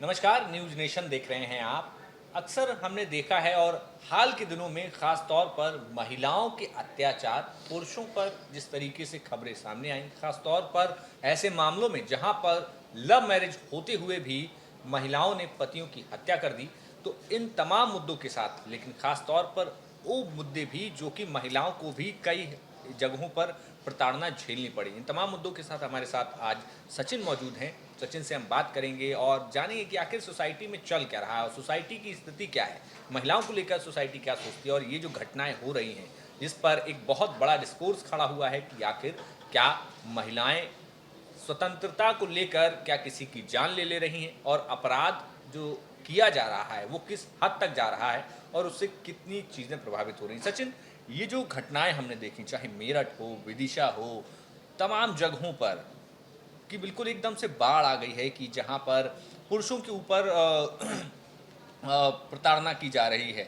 नमस्कार, news nation देख रहे हैं आप। अक्सर हमने देखा है और हाल के दिनों में ख़ास तौर पर महिलाओं के अत्याचार, पुरुषों पर जिस तरीके से खबरें सामने आईं, ख़ास तौर पर ऐसे मामलों में जहां पर लव मैरिज होते हुए भी महिलाओं ने पतियों की हत्या कर दी। तो इन तमाम मुद्दों के साथ लेकिन ख़ास तौर पर वो मुद्दे भी जो कि महिलाओं को भी कई जगहों पर प्रताड़ना झेलनी पड़ी। इन तमाम मुद्दों के साथ हमारे साथ आज सचिन मौजूद हैं। सचिन से हम बात करेंगे और जानेंगे कि आखिर सोसाइटी में चल क्या रहा है और सोसाइटी की स्थिति क्या है, महिलाओं को लेकर सोसाइटी क्या सोचती है और ये जो घटनाएं हो रही हैं जिस पर एक बहुत बड़ा डिस्कोर्स खड़ा हुआ है कि आखिर क्या महिलाएं स्वतंत्रता को लेकर क्या किसी की जान ले ले रही हैं और अपराध जो किया जा रहा है वो किस हद तक जा रहा है और उससे कितनी चीज़ें प्रभावित हो रही हैं। सचिन, ये जो घटनाएं हमने देखी, चाहे मेरठ हो, विदिशा हो, तमाम जगहों पर कि बिल्कुल एकदम से बाढ़ आ गई है कि जहाँ पर पुरुषों के ऊपर प्रताड़ना की जा रही है।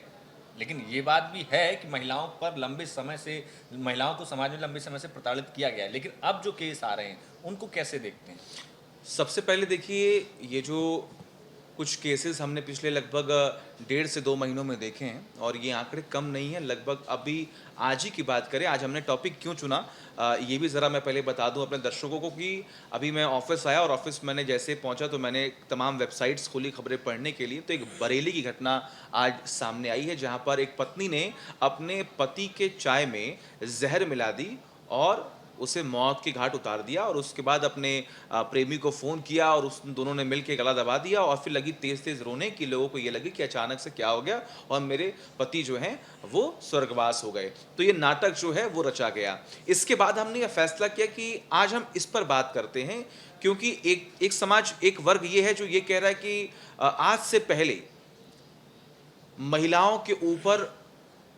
लेकिन ये बात भी है कि महिलाओं पर लंबे समय से महिलाओं को समाज में लंबे समय से प्रताड़ित किया गया है। लेकिन अब जो केस आ रहे हैं, उनको कैसे देखते हैं? सबसे पहले देखिए, ये जो कुछ केसेस हमने पिछले लगभग 1.5 से 2 महीनों में देखे हैं और ये आंकड़े कम नहीं हैं। लगभग अभी आज ही की बात करें, आज हमने टॉपिक क्यों चुना, ये भी ज़रा मैं पहले बता दूं अपने दर्शकों को कि अभी मैं ऑफिस आया और ऑफिस मैंने जैसे पहुंचा तो मैंने तमाम वेबसाइट्स खोली खबरें पढ़ने के लिए। तो एक बरेली की घटना आज सामने आई है, जहां पर एक पत्नी ने अपने पति के चाय में जहर मिला दी और उसे मौत के घाट उतार दिया और उसके बाद अपने प्रेमी को फ़ोन किया और उस दोनों ने मिल के गला दबा दिया और फिर लगी तेज़-तेज़ रोने कि लोगों को ये लगे कि अचानक से क्या हो गया और मेरे पति जो हैं वो स्वर्गवास हो गए। तो ये नाटक जो है वो रचा गया। इसके बाद हमने ये फैसला किया कि आज हम इस पर बात करते हैं, क्योंकि एक एक समाज, एक वर्ग ये है जो ये कह रहा है कि आज से पहले महिलाओं के ऊपर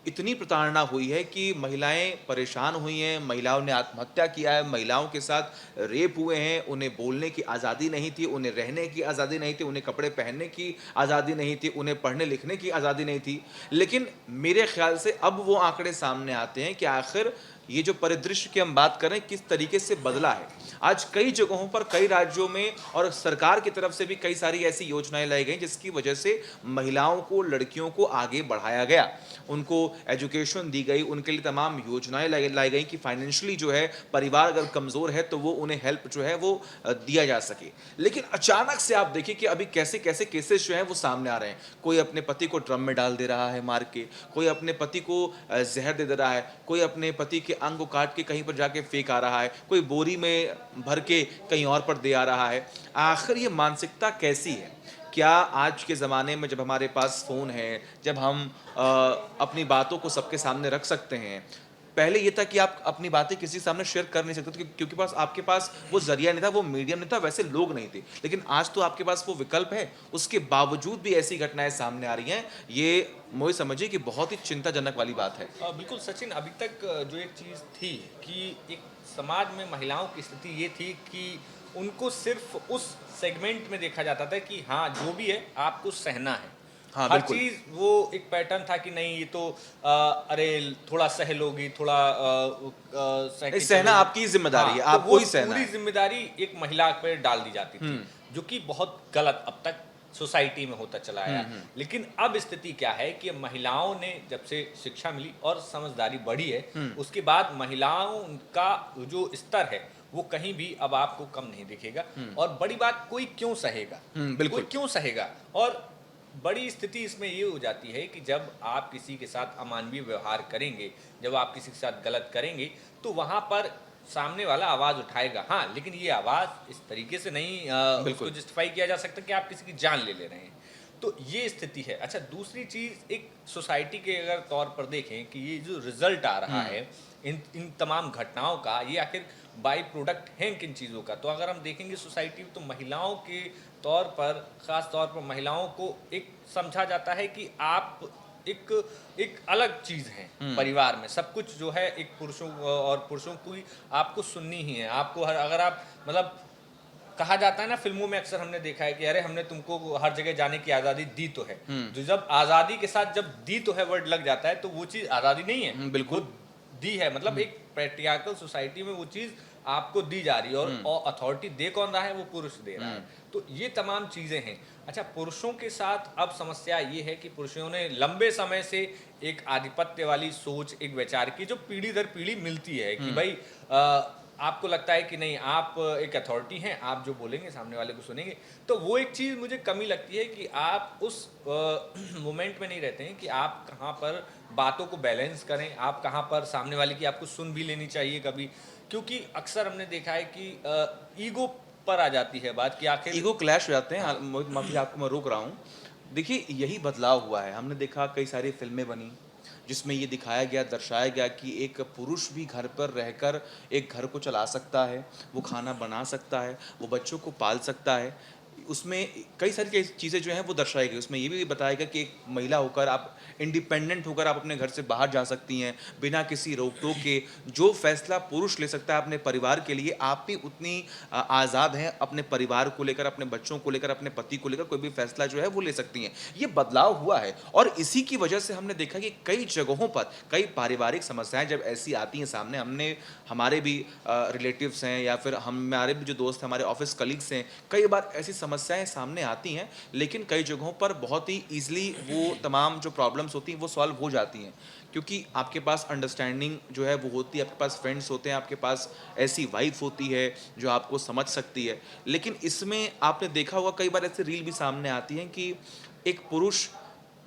इतनी प्रताड़ना हुई है कि महिलाएं परेशान हुई हैं, महिलाओं ने आत्महत्या किया है, महिलाओं के साथ रेप हुए हैं, उन्हें बोलने की आज़ादी नहीं थी, उन्हें रहने की आज़ादी नहीं थी, उन्हें कपड़े पहनने की आज़ादी नहीं थी, उन्हें पढ़ने-लिखने की आज़ादी नहीं थी। लेकिन मेरे ख़्याल से अब वो आंकड़े सामने आते हैं कि आखिर ये जो परिदृश्य की हम बात कर रहे हैं, किस तरीके से बदला है। आज कई जगहों पर, कई राज्यों में और सरकार की तरफ से भी कई सारी ऐसी योजनाएँ लाई गई जिसकी वजह से महिलाओं को, लड़कियों को आगे बढ़ाया गया। उनको एजुकेशन दी गई, उनके लिए तमाम योजनाएँ लाई गई कि फाइनेंशियली जो है परिवार अगर कमज़ोर है तो वो उन्हें हेल्प जो है वो दिया जा सके। लेकिन अचानक से आप देखिए कि अभी कैसे-कैसे केसेस जो हैं वो सामने आ रहे हैं। कोई अपने पति को ड्रम में डाल दे रहा है मार के, कोई अपने पति को ज़हर दे रहा है, कोई अपने पति के अंग को काट के कहीं पर जाके फेंक आ रहा है, कोई बोरी में भर के कहीं और पर दे आ रहा है। आखिर ये मानसिकता कैसी है? क्या आज के ज़माने में जब हमारे पास फ़ोन है, जब हम अपनी बातों को सबके सामने रख सकते हैं, पहले ये था कि आप अपनी बातें किसी के सामने शेयर कर नहीं सकते थे क्योंकि पास आपके पास वो ज़रिया नहीं था, वो मीडियम नहीं था, वैसे लोग नहीं थे। लेकिन आज तो आपके पास वो विकल्प है, उसके बावजूद भी ऐसी घटनाएँ सामने आ रही हैं। ये मोए समझिए कि बहुत ही चिंताजनक वाली बात है। बिल्कुल सचिन, अभी तक जो एक चीज़ थी कि एक समाज में महिलाओं की स्थिति ये थी कि उनको सिर्फ उस सेगमेंट में देखा जाता था कि हाँ, जो भी है आपको सहना है। हाँ, हर बिल्कुल। चीज़ वो एक पैटर्न था कि नहीं, ये तो अरे थोड़ा सह लोगी, थोड़ा सह नहीं, के सहना चलोगी। आपकी ज़िम्मेदारी है, हाँ, तो आपको वो ही सहना पूरी है। ज़िम्मेदारी एक महिला पे डाल दी जाती हुँ। थी, जो कि बहुत गलत अब तक सोसाइटी में होता चला हुँ, आया। हुँ। लेकिन अब स्थिति क्या है कि महिलाओं ने जब से शिक्षा मिली और समझदारी बढ़ी है, हुँ। उसके बाद महिलाओं का जो स्तर है, वो कहीं भी अब आपको कम नहीं दिखेगा। हुँ। और बड़ी बात, कोई क्यों सहेगा? हुँ, कोई बिल्कुल। क्यों सहेगा? और बड़ी स्थिति इसमें ये हो जाती है कि जब आप किसी के साथ अमानवीय व्यवहार करेंगे, जब आप किसी के साथ गलत करेंगे, तो वहाँ पर सामने वाला आवाज़ उठाएगा। हाँ, लेकिन ये आवाज़ इस तरीके से नहीं उसको बिल्कुल। जस्टिफ़ाई किया जा सकता कि आप किसी की जान ले ले रहे हैं। तो ये स्थिति है। अच्छा, दूसरी चीज़ एक सोसाइटी के अगर तौर पर देखें कि ये जो रिज़ल्ट आ रहा हुँ। है, इन इन तमाम घटनाओं का, ये आखिर बाई प्रोडक्ट हैं किन चीज़ों का? तो अगर हम देखेंगे सोसाइटी में, तो महिलाओं के तौर पर, ख़ास तौर पर महिलाओं को एक समझा जाता है कि आप एक एक अलग चीज़ हैं हुँ। परिवार में। सब कुछ जो है एक पुरुषों और पुरुषों को ही आपको सुननी ही है। आपको हर अगर आप मतलब कहा जाता है ना, फ़िल्मों में अक्सर हमने देखा है कि अरे हमने तुमको हर जगह जाने की आज़ादी दी तो है। हुँ। जो जब आज़ादी के साथ जब दी तो है वर्ड लग जाता है, तो वो चीज़ आज़ादी नहीं है। हुँ, वो बिल्कुल। दी है, मतलब हुँ। एक पैट्रियार्कल सोसाइटी में वो चीज़ आपको दी जा रही है और अथॉरिटी दे कौन रहा है, वो पुरुष दे रहा है। तो ये तमाम चीज़ें हैं। अच्छा, पुरुषों के साथ अब समस्या ये है कि पुरुषों ने लंबे समय से एक आधिपत्य वाली सोच, एक विचार की जो पीढ़ी दर पीढ़ी मिलती है कि भाई आपको लगता है कि नहीं, आप एक अथॉरिटी हैं, आप जो बोलेंगे सामने वाले को सुनेंगे। तो वो एक चीज़ मुझे कमी लगती है कि आप उस मोमेंट में नहीं रहते हैं कि आप कहाँ पर बातों को बैलेंस करें, आप कहाँ पर सामने वाले की आपको सुन भी लेनी चाहिए कभी। क्योंकि अक्सर हमने देखा है कि ईगो पर आ जाती है बात कि आखिर ईगो क्लैश हो जाते हैं। हाँ। मोहित, माफ़ी आपको मैं रोक रहा हूँ। देखिए, यही बदलाव हुआ है। हमने देखा कई सारी फ़िल्में बनी, जिसमें ये दिखाया गया, दर्शाया गया कि एक पुरुष भी घर पर रहकर एक घर को चला सकता है, वो खाना बना सकता है, वो बच्चों को पाल सकता है। उसमें कई सारी चीज़ें जो हैं वो दर्शाई गई। उसमें ये भी बताया गया कि एक महिला होकर आप इंडिपेंडेंट होकर आप अपने घर से बाहर जा सकती हैं, बिना किसी रोक-टोक के। जो फ़ैसला पुरुष ले सकता है अपने परिवार के लिए, आप भी उतनी आज़ाद हैं अपने परिवार को लेकर, अपने बच्चों को लेकर, अपने पति को लेकर कोई भी फ़ैसला जो है वो ले सकती हैं। ये बदलाव हुआ है और इसी की वजह से हमने देखा कि कई जगहों पर कई पारिवारिक समस्याएँ जब ऐसी आती हैं सामने, हमने हमारे भी रिलेटिव्स हैं या फिर हमारे भी जो दोस्त हैं, हमारे ऑफ़िस कलीग्स हैं, कई बार ऐसी समस्याएँ सामने आती हैं, लेकिन कई जगहों पर बहुत ही ईज़िली वो तमाम जो प्रॉब्लम्स होती हैं वो सॉल्व हो जाती हैं। क्योंकि आपके पास अंडरस्टैंडिंग जो है वो होती है, आपके पास फ्रेंड्स होते हैं, आपके पास ऐसी वाइफ़ होती है जो आपको समझ सकती है। लेकिन इसमें आपने देखा होगा कई बार ऐसी रील भी सामने आती हैं कि एक पुरुष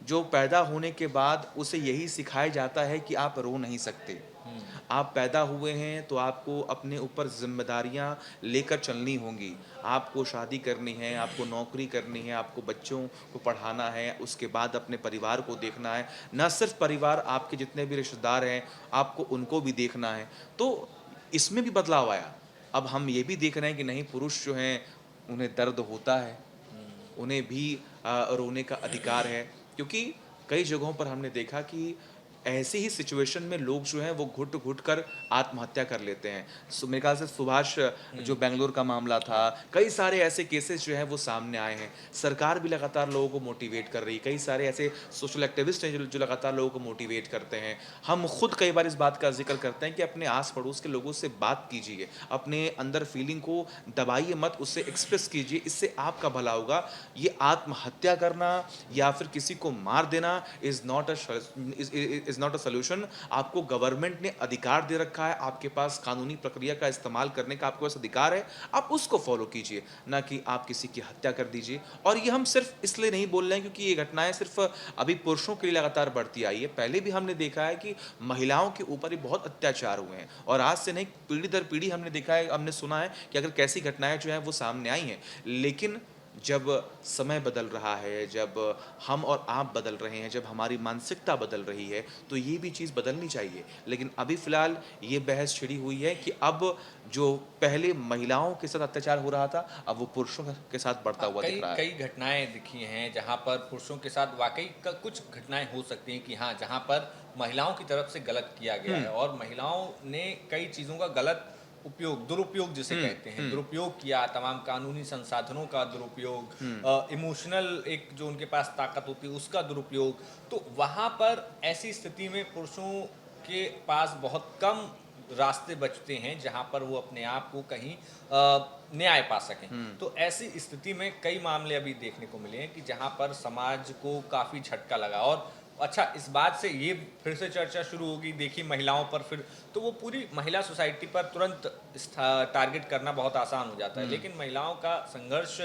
जो पैदा होने के बाद उसे यही सिखाया जाता है कि आप रो नहीं सकते। हुँ। आप पैदा हुए हैं तो आपको अपने ऊपर ज़िम्मेदारियाँ लेकर चलनी होंगी। आपको शादी करनी है, आपको नौकरी करनी है, आपको बच्चों को पढ़ाना है, उसके बाद अपने परिवार को देखना है। ना सिर्फ़ परिवार, आपके जितने भी रिश्तेदार हैं, आपको उनको भी देखना है। तो इसमें भी बदलाव आया। अब हम ये भी देख रहे हैं कि नहीं, पुरुष जो हैं, उन्हें दर्द होता है। हुँ। उन्हें भी रोने का अधिकार है, क्योंकि कई जगहों पर हमने देखा कि ऐसी ही सिचुएशन में लोग जो हैं वो घुट-घुट कर आत्महत्या कर लेते हैं। मेरे ख़्याल से सुभाष जो हुँ। बैंगलोर का मामला था, हाँ। कई सारे ऐसे केसेस जो हैं वो सामने आए हैं। सरकार भी लगातार लोगों को मोटिवेट कर रही है, कई सारे ऐसे सोशल एक्टिविस्ट हैं जो लगातार लोगों को मोटिवेट करते हैं। हम खुद कई बार इस बात का ज़िक्र करते हैं कि अपने आस-पड़ोस के लोगों से बात कीजिए, अपने अंदर फीलिंग को दबाइए मत, उससे एक्सप्रेस कीजिए, इससे आपका भला होगा। ये आत्महत्या करना या फिर किसी को मार देना इज़ नॉट अ सॉल्यूशन। आपको गवर्नमेंट ने अधिकार दे रखा है, आपके पास कानूनी प्रक्रिया का इस्तेमाल करने का आपके पास अधिकार है, आप उसको फ़ॉलो कीजिए, ना कि आप किसी की हत्या कर दीजिए। और ये हम सिर्फ़ इसलिए नहीं बोल रहे हैं क्योंकि ये घटनाएँ सिर्फ़ अभी पुरुषों के लिए लगातार बढ़ती आई है। पहले भी हमने देखा है कि महिलाओं के ऊपर भी बहुत अत्याचार हुए हैं और आज से नहीं, पीढ़ी दर पीढ़ी हमने देखा है, हमने सुना है कि अगर कैसी घटनाएँ जो हैं वो सामने आई हैं। लेकिन जब समय बदल रहा है, जब हम और आप बदल रहे हैं, जब हमारी मानसिकता बदल रही है, तो ये भी चीज़ बदलनी चाहिए। लेकिन अभी फ़िलहाल ये बहस छिड़ी हुई है कि अब जो पहले महिलाओं के साथ अत्याचार हो रहा था, अब वो पुरुषों के साथ बढ़ता हाँ, हुआ कई दिख रहा है। कई घटनाएँ दिखी हैं जहाँ पर पुरुषों के साथ वाक़ई क कुछ घटनाएँ हो सकती हैं कि हाँ, जहाँ पर महिलाओं की तरफ से गलत किया गया हुँ, है और महिलाओं ने कई चीज़ों का गलत उपयोग, दुरुपयोग जिसे हुँ, कहते हैं, हुँ, दुरुपयोग किया, तमाम कानूनी संसाधनों का दुरुपयोग, हुँ, इमोशनल एक जो उनके पास ताकत होती है उसका दुरुपयोग। तो वहाँ पर ऐसी स्थिति में पुरुषों के पास बहुत कम रास्ते बचते हैं जहाँ पर वो अपने आप को कहीं न्याय पा सकें। हुँ, तो ऐसी स्थिति में कई मामले अभी देखने को मिले हैं कि जहाँ पर समाज को काफ़ी झटका लगा और अच्छा, इस बात से ये फिर से चर्चा शुरू होगी, देखिए महिलाओं पर फिर तो वो पूरी महिला सोसाइटी पर तुरंत टारगेट करना बहुत आसान हो जाता है, हुँ, लेकिन महिलाओं का संघर्ष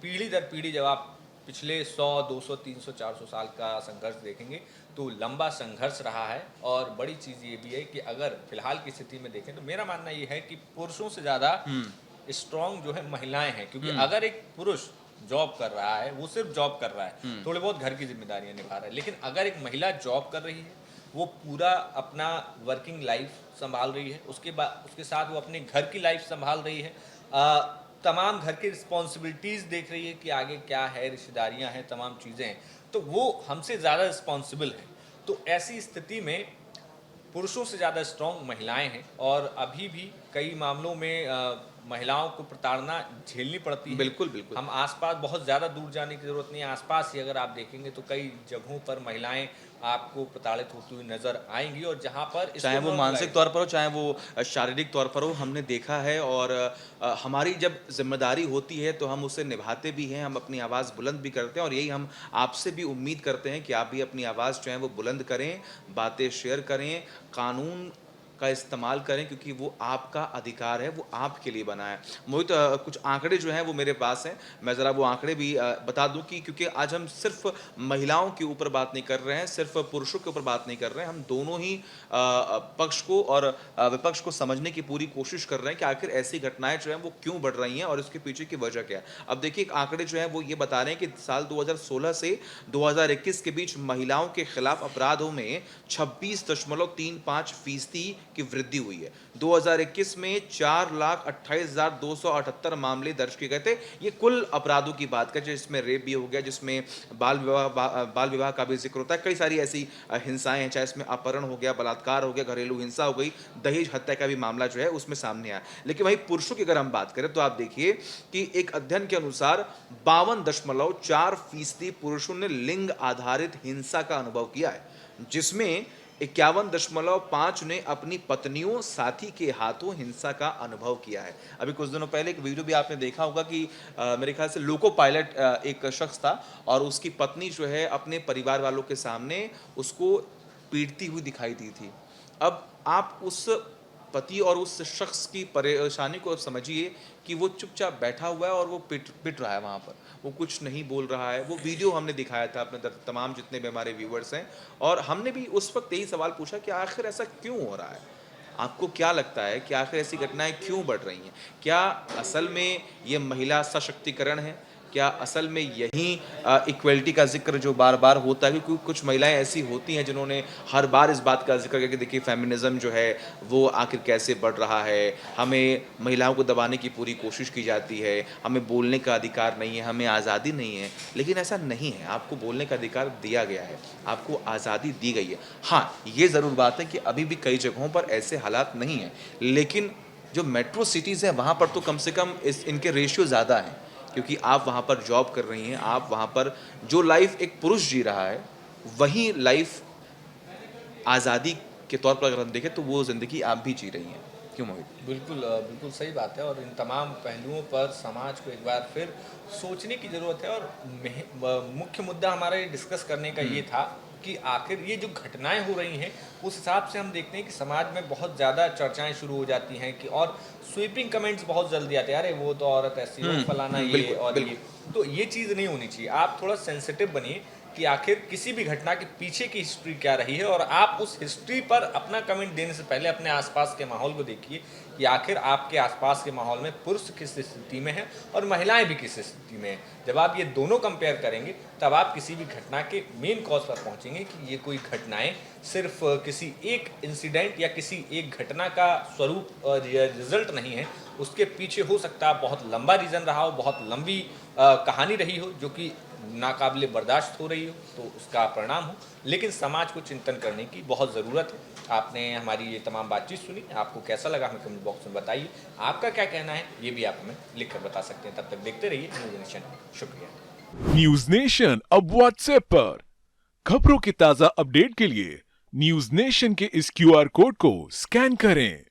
पीढ़ी दर पीढ़ी जब आप पिछले 100, 200, 300, 400 साल का संघर्ष देखेंगे तो लंबा संघर्ष रहा है। और बड़ी चीज़ ये भी है कि अगर फिलहाल की स्थिति में देखें तो मेरा मानना ये है कि पुरुषों से ज़्यादा हुँ, स्ट्रॉन्ग जो है महिलाएं हैं, क्योंकि हुँ, अगर एक पुरुष जॉब कर रहा है, वो सिर्फ जॉब कर रहा है, हुँ, थोड़े बहुत घर की जिम्मेदारियां निभा रहा है, लेकिन अगर एक महिला जॉब कर रही है, वो पूरा अपना वर्किंग लाइफ संभाल रही है, उसके बाद उसके साथ वो अपने घर की लाइफ संभाल रही है, तमाम घर की रिस्पॉन्सिबिलिटीज़ देख रही है कि आगे क्या है, रिश्तेदारियां हैं, तमाम चीज़ें हैं, तो वो हमसे ज़्यादा रिस्पॉन्सिबल है। तो ऐसी स्थिति में पुरुषों से ज़्यादा स्ट्रॉन्ग महिलाएं हैं और अभी भी कई मामलों में महिलाओं को प्रताड़ना झेलनी पड़ती है। बिल्कुल, बिल्कुल। हम आसपास बहुत ज़्यादा दूर जाने की ज़रूरत नहीं है, आसपास ही अगर आप देखेंगे तो कई जगहों पर महिलाएं आपको प्रताड़ित होती हुई नजर आएंगी, और जहां पर चाहे इसको वो मानसिक नॉर्मलाइज। तौर पर हो, चाहे वो शारीरिक तौर पर हो, हमने देखा है। और हमारी जब ज़िम्मेदारी होती है तो हम उसे निभाते भी हैं, हम अपनी आवाज़ बुलंद भी करते हैं, और यही हम आपसे भी उम्मीद करते हैं कि आप भी अपनी आवाज़ जो है वो बुलंद करें, बातें शेयर करें, कानून का इस्तेमाल करें, क्योंकि वो आपका अधिकार है, वो आपके लिए बना है। मोहित, कुछ आंकड़े जो हैं वो मेरे पास हैं, मैं ज़रा वो आंकड़े भी बता दूँ कि क्योंकि आज हम सिर्फ़ महिलाओं के ऊपर बात नहीं कर रहे हैं, सिर्फ़ पुरुषों के ऊपर बात नहीं कर रहे हैं, हम दोनों ही पक्ष को और विपक्ष को समझने की पूरी कोशिश कर रहे हैं कि आखिर ऐसी घटनाएँ जो हैं वो क्यों बढ़ रही हैं और इसके पीछे की वजह क्या है। अब देखिए, एक आंकड़े जो हैं वो ये बता रहे हैं कि साल 2016 से 2021 के बीच महिलाओं के खिलाफ अपराधों में 26.35% की वृद्धि हुई है। 2021 में 4,28,278 मामले दर्ज किए गए थे। ये कुल अपराधों की बात करें, जिसमें रेप भी हो गया, जिसमें बाल विवाह का भी ज़िक्र होता है। कई सारी ऐसी हिंसाएँ हैं, चाहे इसमें अपहरण हो गया, बलात्कार हो गया, घरेलू हिंसा हो गई, दहेज हत्या का भी मामला जो है उसमें सामने आया। लेकिन वहीं पुरुषों की अगर हम बात करें तो आप देखिए कि एक अध्ययन के अनुसार 52.4% पुरुषों ने लिंग आधारित हिंसा का अनुभव किया है, जिसमें 51.5 ने अपनी पत्नियों, साथी के हाथों हिंसा का अनुभव किया है। अभी कुछ दिनों पहले एक वीडियो भी आपने देखा होगा कि मेरे ख्याल से लोको पायलट एक शख्स था, और उसकी पत्नी जो है अपने परिवार वालों के सामने उसको पीटती हुई दिखाई दी थी। अब आप उस पति और उस शख्स की परेशानी को समझिए कि वो चुपचाप बैठा हुआ है और वो पिट रहा है वहाँ पर। वो कुछ नहीं बोल रहा है। वो वीडियो हमने दिखाया था अपने तमाम जितने भी हमारे व्यूअर्स हैं, और हमने भी उस वक़्त यही सवाल पूछा कि आखिर ऐसा क्यों हो रहा है? आपको क्या लगता है कि आखिर ऐसी घटनाएँ क्यों बढ़ रही हैं? क्या असल में ये महिला सशक्तिकरण है? क्या असल में यही इक्वलिटी का ज़िक्र जो बार-बार होता है, क्योंकि कुछ महिलाएँ ऐसी होती हैं जिन्होंने हर बार इस बात का ज़िक्र किया कि देखिए फेमिनिज़्म जो है वो आखिर कैसे बढ़ रहा है, हमें महिलाओं को दबाने की पूरी कोशिश की जाती है, हमें बोलने का अधिकार नहीं है, हमें आज़ादी नहीं है। लेकिन ऐसा नहीं है, आपको बोलने का अधिकार दिया गया है, आपको आज़ादी दी गई है। हाँ, ये ज़रूर बात है कि अभी भी कई जगहों पर ऐसे हालात नहीं हैं, लेकिन जो मेट्रो सिटीज़ हैं वहाँ पर तो कम से कम इनके रेशियो ज़्यादा हैं, क्योंकि आप वहाँ पर जॉब कर रही हैं, आप वहाँ पर जो लाइफ़ एक पुरुष जी रहा है, वही लाइफ़ आज़ादी के तौर पर अगर हम देखें तो वो ज़िंदगी आप भी जी रही हैं। क्यों मोहित? बिल्कुल बिल्कुल सही बात है, और इन तमाम पहलुओं पर समाज को एक बार फिर सोचने की ज़रूरत है। और मुख्य मुद्दा हमारा ये डिस्कस करने का ये था कि आखिर ये जो घटनाएं हो रही हैं, उस हिसाब से हम देखते हैं कि समाज में बहुत ज़्यादा चर्चाएं शुरू हो जाती हैं, कि और स्वीपिंग कमेंट्स बहुत जल्दी आते हैं, अरे वो तो औरत ऐसी हो, फलाना ये बिल्कुल, और बिल्कुल। ये। तो ये चीज़ नहीं होनी चाहिए। आप थोड़ा सेंसिटिव बनिए कि आखिर किसी भी घटना के पीछे की हिस्ट्री क्या रही है, और आप उस हिस्ट्री पर अपना कमेंट देने से पहले अपने आसपास के माहौल को देखिए कि आखिर आपके आसपास के माहौल में पुरुष किस स्थिति में है और महिलाएं भी किस स्थिति में हैं। जब आप ये दोनों कंपेयर करेंगे तब आप किसी भी घटना के मेन कॉज पर पहुंचेंगे कि ये कोई घटनाएं सिर्फ किसी एक इंसिडेंट या किसी एक घटना का स्वरूप रिजल्ट नहीं है। उसके पीछे हो सकता है बहुत लंबा रीज़न रहा हो, बहुत लंबी कहानी रही हो, जो कि नाकाबिले बर्दाश्त हो रही हो, तो उसका परिणाम हो। लेकिन समाज को चिंतन करने की बहुत ज़रूरत है। आपने हमारी ये तमाम बातचीत सुनी, आपको कैसा लगा हमें कमेंट बॉक्स में बताइए। आपका क्या कहना है ये भी आप हमें लिख कर बता सकते हैं। तब तक देखते रहिए न्यूज़ नेशन। शुक्रिया। न्यूज नेशन अब व्हाट्सएप पर खबरों की ताजा अपडेट के लिए न्यूज नेशन के इस क्यूआर कोड को स्कैन करें